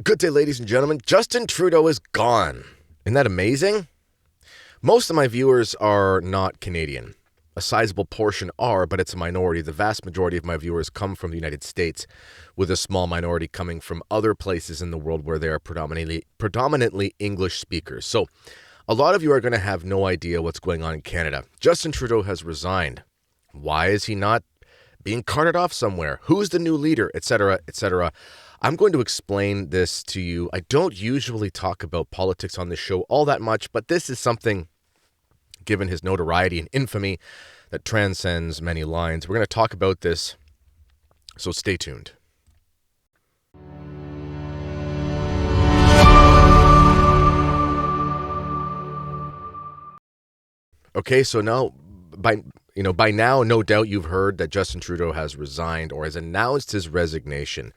Good day, ladies and gentlemen. Justin Trudeau is gone. Isn't that amazing? Most of my viewers are not Canadian. A sizable portion are, but it's a minority. The vast majority of my viewers come from the United States, with a small minority coming from other places in the world where they are predominantly English speakers. So a lot of you are going to have no idea what's going on in Canada. Justin Trudeau has resigned. Why is he not being carted off somewhere? Who's the new leader, etc., etc.? I'm going to explain this to you. I don't usually talk about politics on this show all that much, but this is something, given his notoriety and infamy, that transcends many lines. We're going to talk about this, so stay tuned. Okay, so now, by now, no doubt you've heard that Justin Trudeau has resigned or has announced his resignation.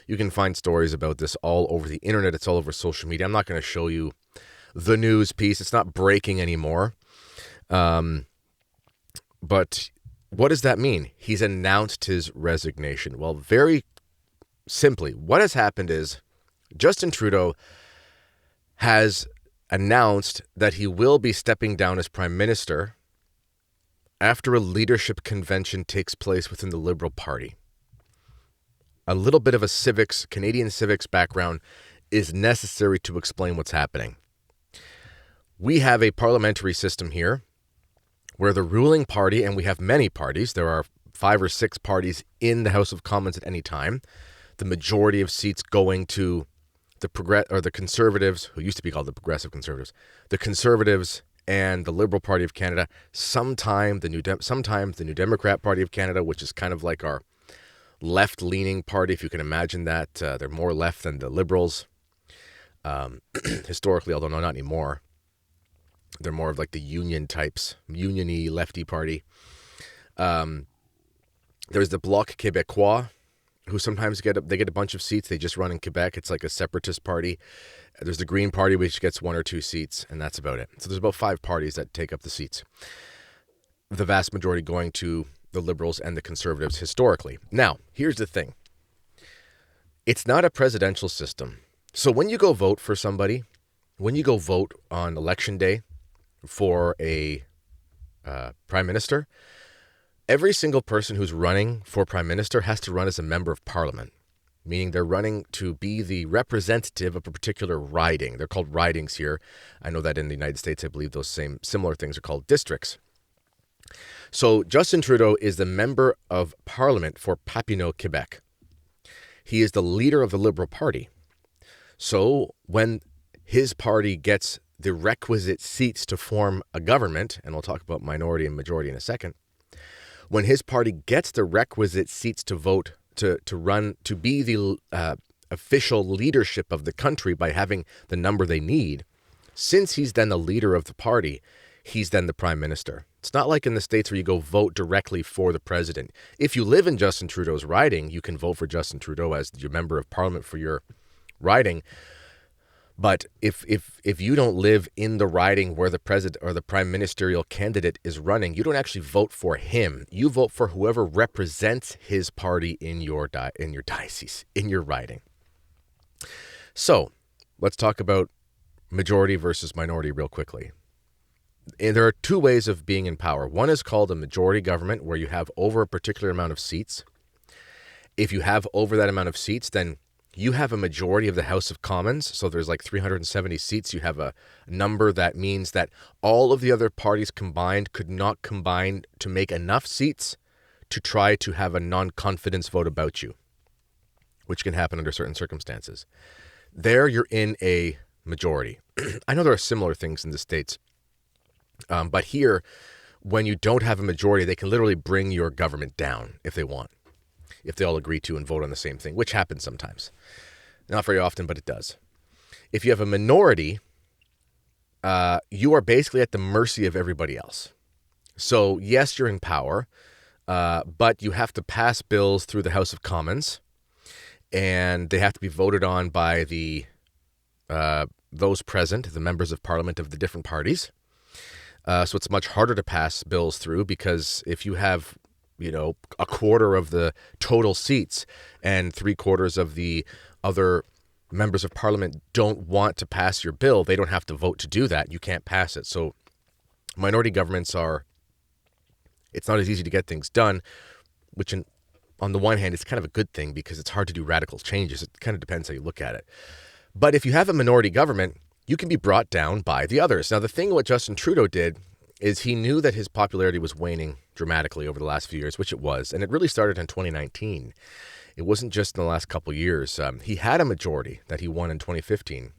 You can find stories about this all over the internet. It's all over social media. I'm not going to show you the news piece. It's not breaking anymore. But what does that mean? He's announced his resignation. Well, very simply, what has happened is Justin Trudeau has announced that he will be stepping down as Prime Minister after a leadership convention takes place within the Liberal Party. A little bit of a Canadian civics background is necessary to explain what's happening. We have a parliamentary system here where the ruling party, and we have many parties, there are 5 or 6 parties in the House of Commons at any time, the majority of seats going to the Conservatives, who used to be called the Progressive Conservatives, the Conservatives and the Liberal Party of Canada, sometimes the New Democrat Party of Canada, which is kind of like our left-leaning party, if you can imagine that. They're more left than the Liberals, historically, although not anymore. They're more of like the union types, union-y, lefty party. There's the Bloc Québécois, who sometimes get a bunch of seats. They just run in Quebec. It's like a separatist party. There's the Green Party, which gets 1 or 2 seats, and that's about it. So there's about 5 parties that take up the seats. The vast majority going to the Liberals and the Conservatives historically. Now, here's the thing. It's not a presidential system. So when you go vote for somebody, when you go vote on election day for a prime minister, every single person who's running for prime minister has to run as a member of parliament, meaning they're running to be the representative of a particular riding. They're called ridings here. I know that in the United States, I believe those similar things are called districts. So Justin Trudeau is the member of parliament for Papineau, Quebec. He is the leader of the Liberal Party. So when his party gets the requisite seats to form a government, and we'll talk about minority and majority in a second, when his party gets the requisite seats to vote, to be the official leadership of the country by having the number they need, since he's then the leader of the party, he's then the prime minister. It's not like in the States where you go vote directly for the president. If you live in Justin Trudeau's riding, you can vote for Justin Trudeau as your member of parliament for your riding. But if you don't live in the riding where the president or the prime ministerial candidate is running, you don't actually vote for him. You vote for whoever represents his party in your diocese, in your riding. So let's talk about majority versus minority real quickly. And there are 2 ways of being in power. One is called a majority government, where you have over a particular amount of seats. If you have over that amount of seats, then you have a majority of the House of Commons. So there's like 370 seats. You have a number that means that all of the other parties combined could not combine to make enough seats to try to have a non-confidence vote about you, which can happen under certain circumstances. There you're in a majority. I know there are similar things in the States. But here, when you don't have a majority, they can literally bring your government down if they want, if they all agree to and vote on the same thing, which happens sometimes. Not very often, but it does. If you have a minority, you are basically at the mercy of everybody else. So yes, you're in power, but you have to pass bills through the House of Commons, and they have to be voted on by those present, the members of parliament of the different parties. So it's much harder to pass bills through, because if you have, a quarter of the total seats and 3/4 of the other members of parliament don't want to pass your bill, they don't have to vote to do that. You can't pass it. So minority governments it's not as easy to get things done, which on the one hand, it's kind of a good thing because it's hard to do radical changes. It kind of depends how you look at it. But if you have a minority government, you can be brought down by the others. Now, the thing what Justin Trudeau did is he knew that his popularity was waning dramatically over the last few years, which it was. And it really started in 2019. It wasn't just in the last couple of years. He had a majority that he won in 2015.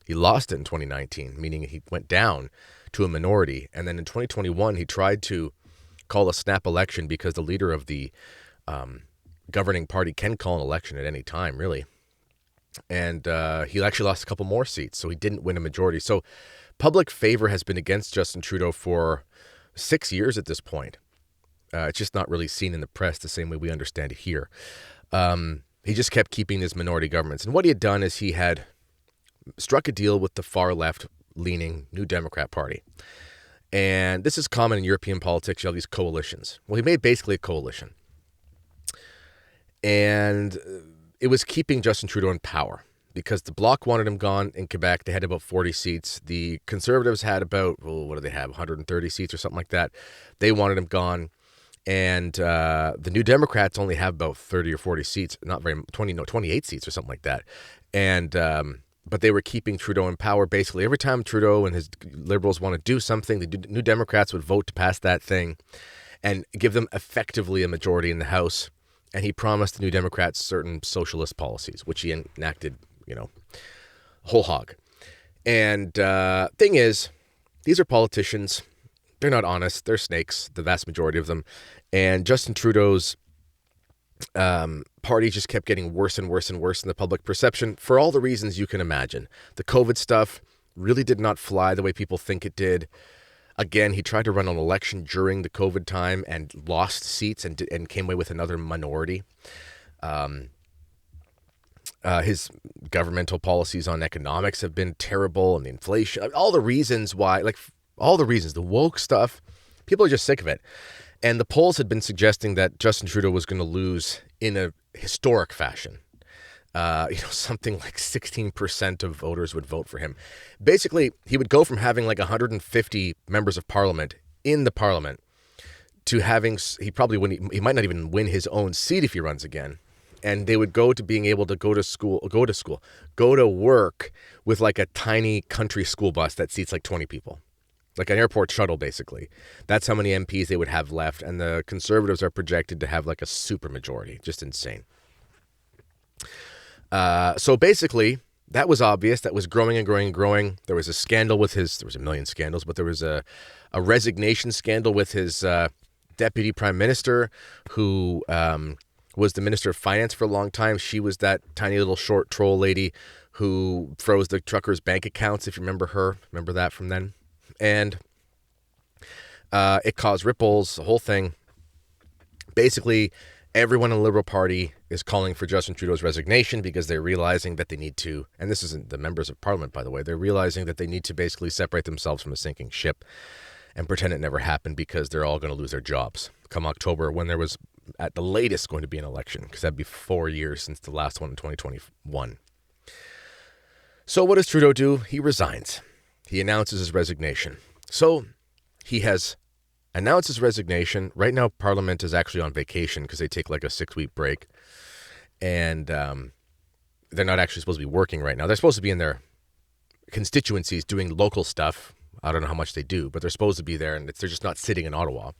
He lost it in 2019, meaning he went down to a minority. And then in 2021, he tried to call a snap election because the leader of the governing party can call an election at any time, really. And he actually lost a couple more seats, so he didn't win a majority. So public favor has been against Justin Trudeau for 6 years at this point. It's just not really seen in the press the same way we understand it here. He just kept keeping these minority governments. And what he had done is he had struck a deal with the far left-leaning New Democrat Party. And this is common in European politics. You have these coalitions. Well, he made basically a coalition. And it was keeping Justin Trudeau in power because the Bloc wanted him gone in Quebec. They had about 40 seats. The Conservatives had about, what do they have, 130 seats or something like that. They wanted him gone. And the New Democrats only have about 30 or 40 seats, 28 seats or something like that. And but they were keeping Trudeau in power. Basically, every time Trudeau and his Liberals want to do something, the New Democrats would vote to pass that thing and give them effectively a majority in the House. And he promised the New Democrats certain socialist policies, which he enacted, whole hog. And thing is, these are politicians. They're not honest. They're snakes, the vast majority of them. And Justin Trudeau's party just kept getting worse and worse and worse in the public perception for all the reasons you can imagine. The COVID stuff really did not fly the way people think it did. Again, he tried to run an election during the COVID time and lost seats and came away with another minority. His governmental policies on economics have been terrible, and the inflation, all the reasons why, the woke stuff, people are just sick of it. And the polls had been suggesting that Justin Trudeau was going to lose in a historic fashion. Something like 16% of voters would vote for him. Basically, he would go from having like 150 members of parliament in the parliament to having, he might not even win his own seat if he runs again. And they would go to being able to go to work with like a tiny country school bus that seats like 20 people. Like an airport shuttle, basically. That's how many MPs they would have left. And the Conservatives are projected to have like a super majority. Just insane. So basically, that was obvious. That was growing and growing and growing. There was a scandal with there was a million scandals, but there was a resignation scandal with his deputy prime minister who was the minister of finance for a long time. She was that tiny little short troll lady who froze the truckers' bank accounts, if you remember her. Remember that from then? And it caused ripples, the whole thing. Basically, everyone in the Liberal Party is calling for Justin Trudeau's resignation because they're realizing that they need to, and this isn't the members of parliament, by the way, they're realizing that they need to basically separate themselves from a sinking ship and pretend it never happened because they're all going to lose their jobs come October when there was, at the latest, going to be an election because that'd be 4 years since the last one in 2021. So what does Trudeau do? He resigns. He announces his resignation. So he has announced his resignation. Right now, Parliament is actually on vacation because they take like a 6-week break. And they're not actually supposed to be working right now. They're supposed to be in their constituencies doing local stuff. I don't know how much they do, but they're supposed to be there, and they're just not sitting in Ottawa.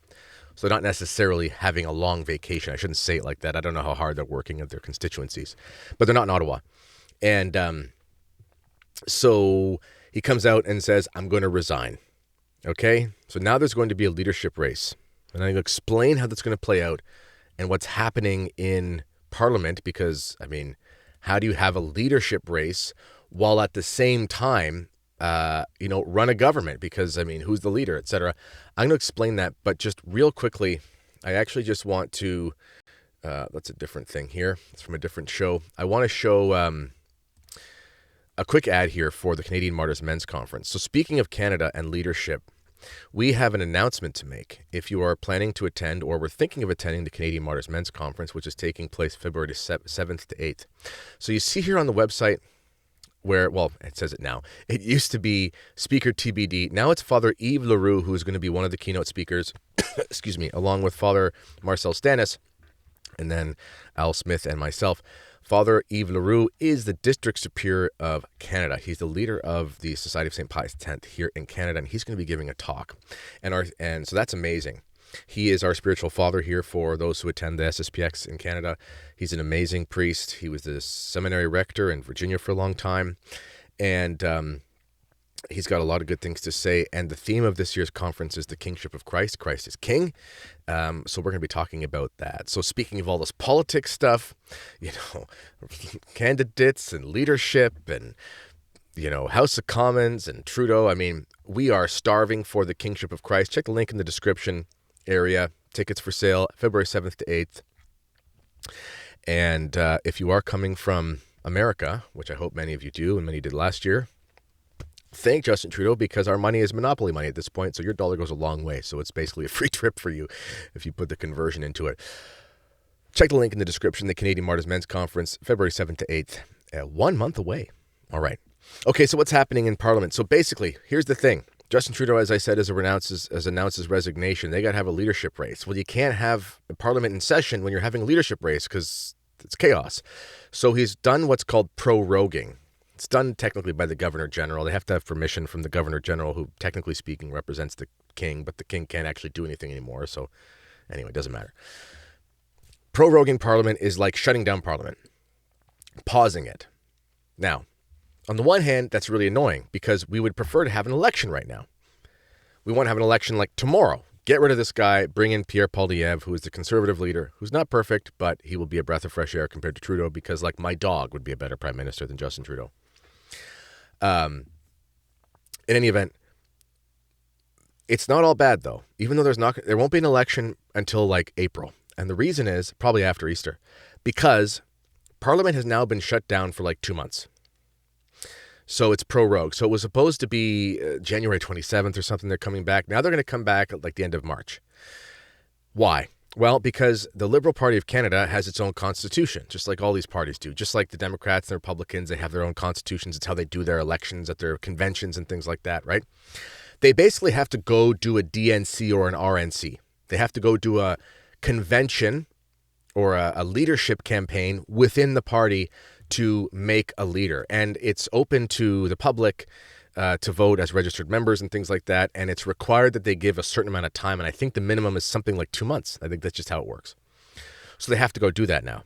So they're not necessarily having a long vacation. I shouldn't say it like that. I don't know how hard they're working at their constituencies. But they're not in Ottawa. And so he comes out and says, I'm going to resign. Okay? So now there's going to be a leadership race. And I'm going to explain how that's going to play out and what's happening in Parliament because, how do you have a leadership race while at the same time, run a government? Because, who's the leader, etc. I'm going to explain that, but just real quickly, I actually just want to, that's a different thing here. It's from a different show. I want to show a quick ad here for the Canadian Martyrs Men's Conference. So speaking of Canada and leadership, we have an announcement to make. If you are planning to attend or were thinking of attending the Canadian Martyrs Men's Conference, which is taking place February 7th to 8th. So you see here on the website, well, it says it now. It used to be Speaker TBD. Now it's Father Yves Leroux, who is going to be one of the keynote speakers, excuse me, along with Father Marcel Stannis, and then Al Smith and myself. Father Yves Leroux is the District Superior of Canada. He's the leader of the Society of St. Pius X here in Canada, and he's going to be giving a talk. And so that's amazing. He is our spiritual father here for those who attend the SSPX in Canada. He's an amazing priest. He was the seminary rector in Virginia for a long time. And he's got a lot of good things to say. And the theme of this year's conference is the kingship of Christ. Christ is king. So we're going to be talking about that. So speaking of all this politics stuff, candidates and leadership and, House of Commons and Trudeau. I mean, we are starving for the kingship of Christ. Check the link in the description area. Tickets for sale February 7th to 8th. And if you are coming from America, which I hope many of you do and many did last year, thank Justin Trudeau, because our money is monopoly money at this point. So your dollar goes a long way. So it's basically a free trip for you if you put the conversion into it. Check the link in the description. The Canadian Martyrs Men's Conference, February 7th to 8th, 1 month away. All right. Okay, so what's happening in Parliament? So basically, here's the thing. Justin Trudeau, as I said, has announced his resignation. They got to have a leadership race. Well, you can't have a parliament in session when you're having a leadership race because it's chaos. So he's done what's called proroguing. It's done technically by the Governor General. They have to have permission from the Governor General, who, technically speaking, represents the king, but the king can't actually do anything anymore. So anyway, it doesn't matter. Proroguing Parliament is like shutting down Parliament, pausing it. Now, on the one hand, that's really annoying because we would prefer to have an election right now. We want to have an election like tomorrow. Get rid of this guy, bring in Pierre Poilievre, who is the conservative leader, who's not perfect, but he will be a breath of fresh air compared to Trudeau because, like, my dog would be a better prime minister than Justin Trudeau. In any event, it's not all bad, though, even though there won't be an election until, like, April. And the reason is probably after Easter, because Parliament has now been shut down for, like, 2 months. So it's prorogue. So it was supposed to be January 27th or something. They're coming back. Now they're going to come back at like the end of March. Why? Well, because the Liberal Party of Canada has its own constitution, just like all these parties do. Just like the Democrats and the Republicans, they have their own constitutions. It's how they do their elections at their conventions and things like that, right? They basically have to go do a DNC or an RNC. They have to go do a convention or a leadership campaign within the party to make a leader. And it's open to the public to vote as registered members and things like that. And it's required that they give a certain amount of time. And I think the minimum is something like 2 months. I think that's just how it works. So they have to go do that now.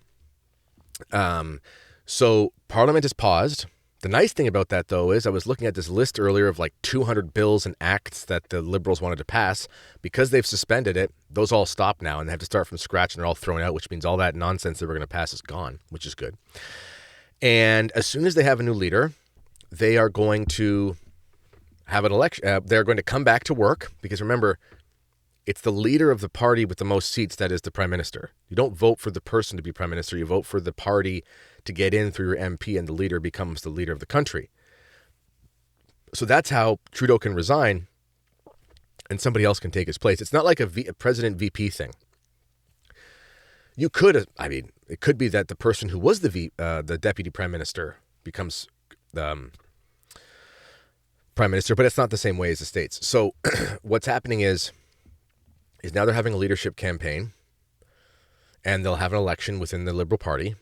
So Parliament is paused. The nice thing about that, though, is I was looking at this list earlier of like 200 bills and acts that the Liberals wanted to pass. Because they've suspended it, those all stop now and they have to start from scratch and they're all thrown out, which means all that nonsense that we're going to pass is gone, which is good. And as soon as they have a new leader, they are going to have an election. They're going to come back to work because, remember, it's the leader of the party with the most seats that is the prime minister. You don't vote for the person to be prime minister. You vote for the party to get in through your MP, and the leader becomes the leader of the country. So that's how Trudeau can resign and somebody else can take his place. It's not like a president VP thing. You could, it could be that the person who was the deputy prime minister becomes prime minister, but it's not the same way as the States. So what's happening is now they're having a leadership campaign, and they'll have an election within the Liberal Party.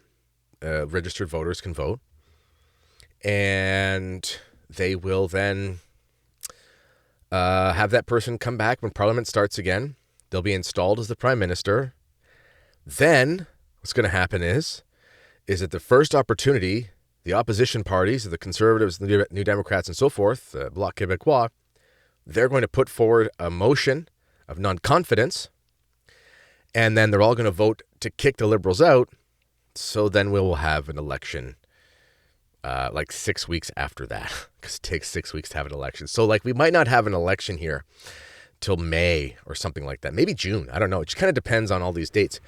Registered voters can vote, and they will then have that person come back when Parliament starts again. They'll be installed as the prime minister. Then what's going to happen is at the first opportunity, the opposition parties, the Conservatives, the New Democrats, and so forth, Bloc Québécois, they're going to put forward a motion of non-confidence, and then they're all going to vote to kick the Liberals out. So then we will have an election like 6 weeks after that, because it takes 6 weeks to have an election. So like we might not have an election here till May or something like that. Maybe June. I don't know. It just kind of depends on all these dates.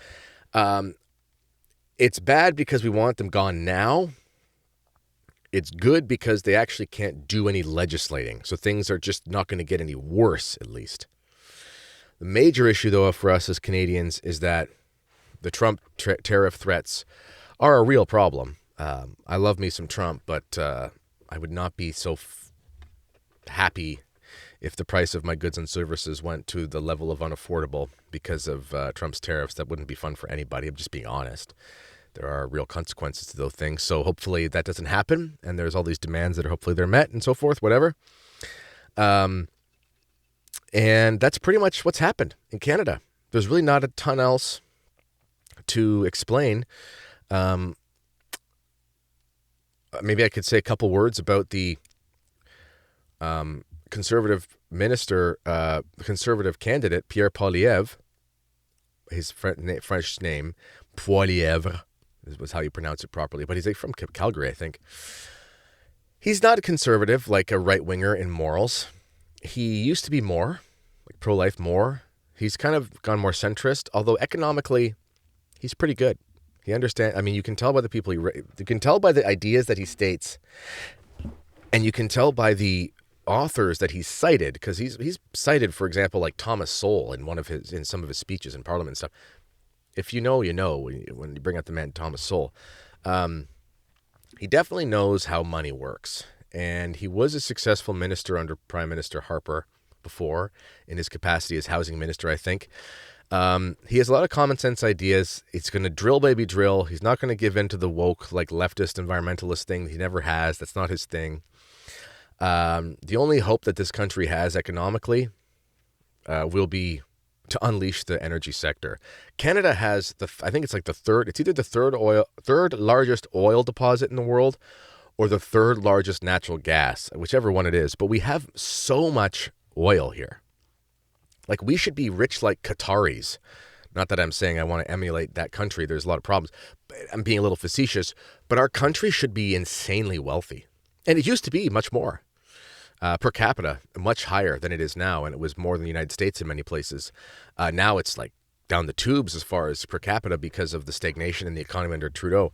It's bad because we want them gone now. It's good because they actually can't do any legislating. So things are just not going to get any worse, at least. The major issue, though, for us as Canadians is that the Trump tariff threats are a real problem. I love me some Trump, but I would not be so happy if the price of my goods and services went to the level of unaffordable because of Trump's tariffs. That wouldn't be fun for anybody. I'm just being honest. There are real consequences to those things. So hopefully that doesn't happen. And there's all these demands that are hopefully they're met and so forth, whatever. And that's pretty much what's happened in Canada. There's really not a ton else to explain. Maybe I could say a couple words about the conservative minister, conservative candidate, Pierre Poilievre. His French name, Poilievre, was how you pronounce it properly. But he's from Calgary, I think. He's not a conservative, like a right-winger in morals. He used to be more, like pro-life more. He's kind of gone more centrist, although economically, he's pretty good. He understands. I mean, you can tell by the people you can tell by the ideas that he states, and you can tell by the authors that he's cited, because he's cited, for example, like Thomas Sowell in some of his speeches in Parliament and stuff. If you know, you know, when you bring up the man Thomas Sowell. He definitely knows how money works, and he was a successful minister under Prime Minister Harper before in his capacity as housing minister, I think. He has a lot of common sense ideas. He's going to drill, baby, drill. He's not going to give in to the woke, like leftist environmentalist thing. He never has. That's not his thing. The only hope that this country has economically will be to unleash the energy sector. Canada has I think it's like it's either the third largest oil deposit in the world or the third largest natural gas, whichever one it is. But we have so much oil here. Like, we should be rich like Qataris. Not that I'm saying I want to emulate that country. There's a lot of problems. I'm being a little facetious, but our country should be insanely wealthy. And it used to be much more. Per capita, much higher than it is now, and it was more than the United States in many places. Now it's like down the tubes as far as per capita because of the stagnation in the economy under Trudeau.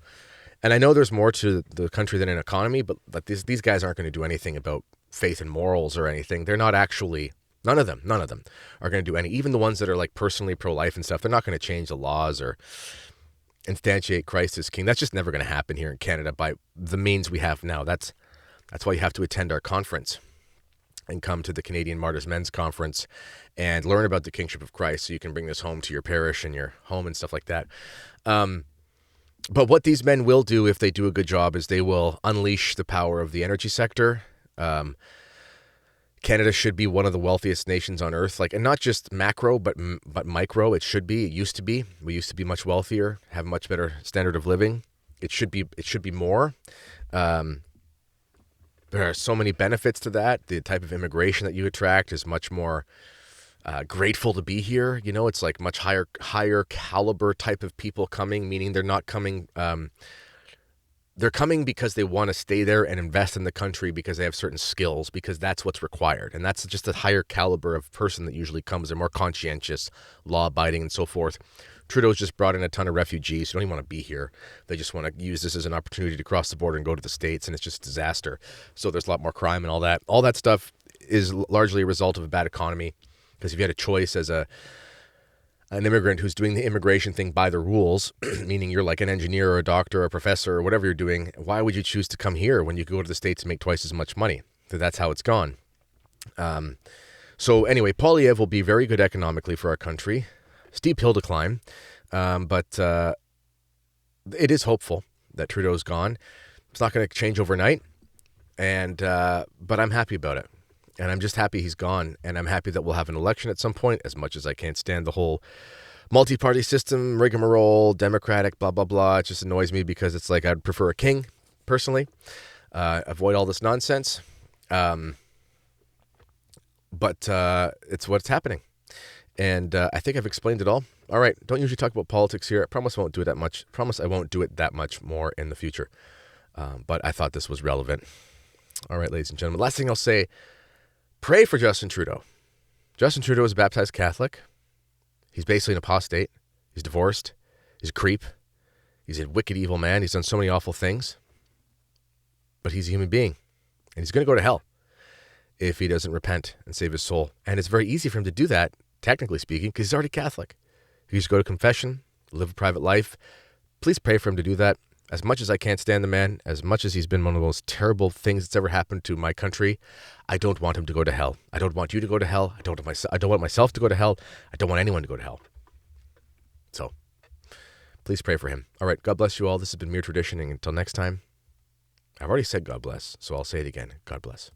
And I know there's more to the country than an economy, but these guys aren't going to do anything about faith and morals or anything. They're not actually, none of them are going to do any, even the ones that are like personally pro-life and stuff. They're not going to change the laws or instantiate Christ as king. That's just never going to happen here in Canada by the means we have now. That's why you have to attend our conference and come to the Canadian Martyrs Men's Conference and learn about the kingship of Christ so you can bring this home to your parish and your home and stuff like that. But what these men will do if they do a good job is they will unleash the power of the energy sector. Canada should be one of the wealthiest nations on earth, and not just macro, but micro. It should be. It used to be. We used to be much wealthier, have a much better standard of living. It should be more. There are so many benefits to that. The type of immigration that you attract is much more grateful to be here. You know, it's like much higher caliber type of people coming, meaning they're not coming. They're coming because they want to stay there and invest in the country because they have certain skills, because that's what's required. And that's just a higher caliber of person that usually comes. They're more conscientious, law-abiding, and so forth. Trudeau's just brought in a ton of refugees who don't even want to be here. They just want to use this as an opportunity to cross the border and go to the States, and it's just a disaster. So there's a lot more crime and all that. All that stuff is largely a result of a bad economy, because if you had a choice as an immigrant who's doing the immigration thing by the rules, meaning you're like an engineer or a doctor or a professor or whatever you're doing, why would you choose to come here when you could go to the States and make twice as much money? So that's how it's gone. So anyway, Poilievre will be very good economically for our country. Steep hill to climb, but it is hopeful that Trudeau's gone. It's not going to change overnight, but I'm happy about it. And I'm just happy he's gone, and I'm happy that we'll have an election at some point, as much as I can't stand the whole multi-party system, rigmarole, democratic, blah, blah, blah. It just annoys me because it's like I'd prefer a king, personally. Avoid all this nonsense. But it's what's happening. And I think I've explained it all. All right, don't usually talk about politics here. I promise I won't do it that much. Promise I won't do it that much more in the future. But I thought this was relevant. All right, ladies and gentlemen. Last thing I'll say, pray for Justin Trudeau. Justin Trudeau is a baptized Catholic. He's basically an apostate. He's divorced. He's a creep. He's a wicked, evil man. He's done so many awful things. But he's a human being. And he's going to go to hell if he doesn't repent and save his soul. And it's very easy for him to do that, technically speaking, because he's already Catholic. He used to go to confession, live a private life. Please pray for him to do that. As much as I can't stand the man, as much as he's been one of the most terrible things that's ever happened to my country, I don't want him to go to hell. I don't want you to go to hell. I don't want myself to go to hell. I don't want anyone to go to hell. So please pray for him. All right. God bless you all. This has been Mere Traditioning. Until next time, I've already said God bless, so I'll say it again. God bless.